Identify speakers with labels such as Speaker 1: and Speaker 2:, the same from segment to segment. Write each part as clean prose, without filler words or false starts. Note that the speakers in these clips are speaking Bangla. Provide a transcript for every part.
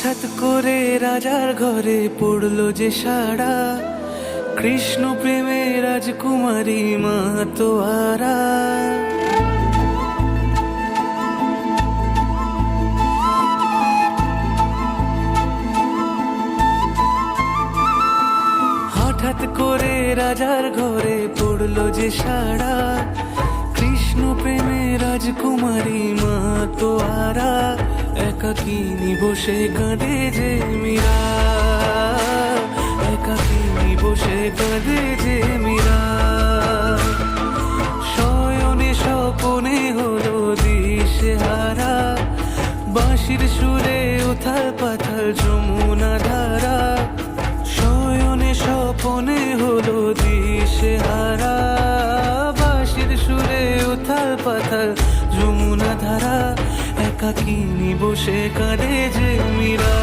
Speaker 1: হঠাৎ করে রাজার ঘরে পড়লো যে সাড়া, কৃষ্ণ প্রেমে রাজকুমারী মাতোয়ারা। হঠাৎ করে রাজার ঘরে পড়লো যে সাড়া, কৃষ্ণ প্রেমে রাজকুমারী মাতোয়ারা। একাকিনী বসে কাঁদে যে মীরা, একাকিনী বসে কাঁদে যে মীরা। শয়নে স্বপনে হলো দিশেহারা, বাঁশির সুরে উথাল পাথাল যমুনা ধারা। শয়নে স্বপনে হলো দিশেহারা, বাঁশির সুরে উথাল পাথাল যমুনা ধারা। একাকিনী বসে কাঁদে যে মীরা,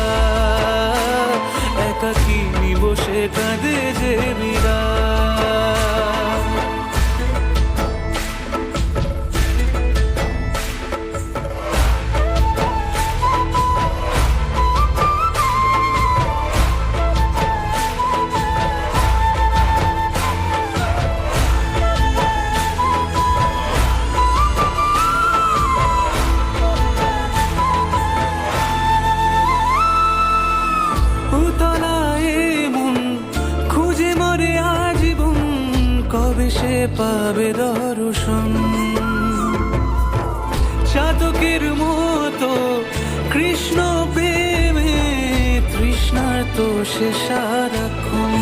Speaker 1: একাকিনী বসে কাঁদে যে মীরা। কবে সে পাবে দর্শন, চাতকের মতো কৃষ্ণ প্রেমে তৃষ্ণার্ত সে সারাক্ষণ।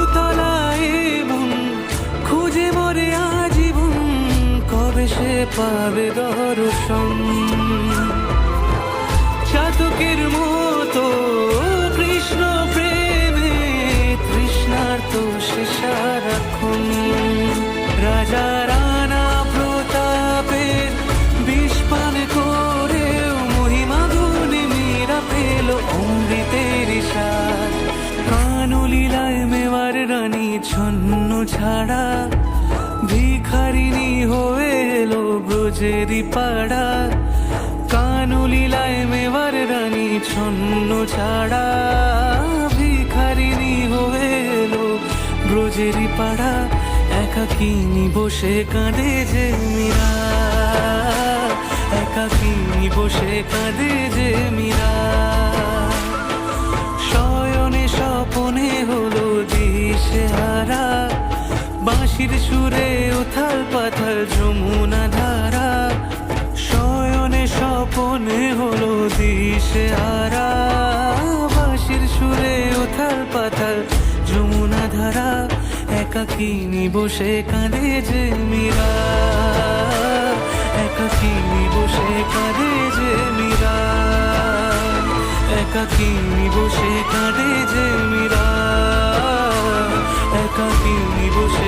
Speaker 1: উতলায় মন খুঁজে মরে আজীবন, কবে সে পাবে দর্শন। চাতকের মতো কৃষ্ণ প্রেমে তৃষ্ণার্ত সে সারাক্ষণ। রাজা রানা প্রতাপের বিষ পান করেও মহিমা গুণে মীরা পেল অমৃতের স্বাদ। কানলীলায় মেওয়ার রানী ছন্ন ছাড়া, ভিখারিনী হয়ে এলো ব্রজেরই পাড়া। কানলীলায় মেওয়ার রানী ছন্ন ছাড়া, ভিখারিনী হয়ে এলো ব্রজেরই পাড়া। একাকিনী বসে কাঁদে যে মীরা, একাকিনী বসে কাঁদে যে মীরা। শয়নে স্বপনে হলো দিশেহারা, বাঁশির সুরে উথাল পাথাল যমুনা ধারা। শয়নে স্বপনে হলো দিশেহারা, বাঁশির সুরে উথাল পাথাল যমুনা ধারা। একাকিনী বসে কাঁদে যে মীরা, একাকিনী বসে কাঁদে যে মীরা, একাকিনী বসে কাঁদে যে মীরা, একাকিনী বসে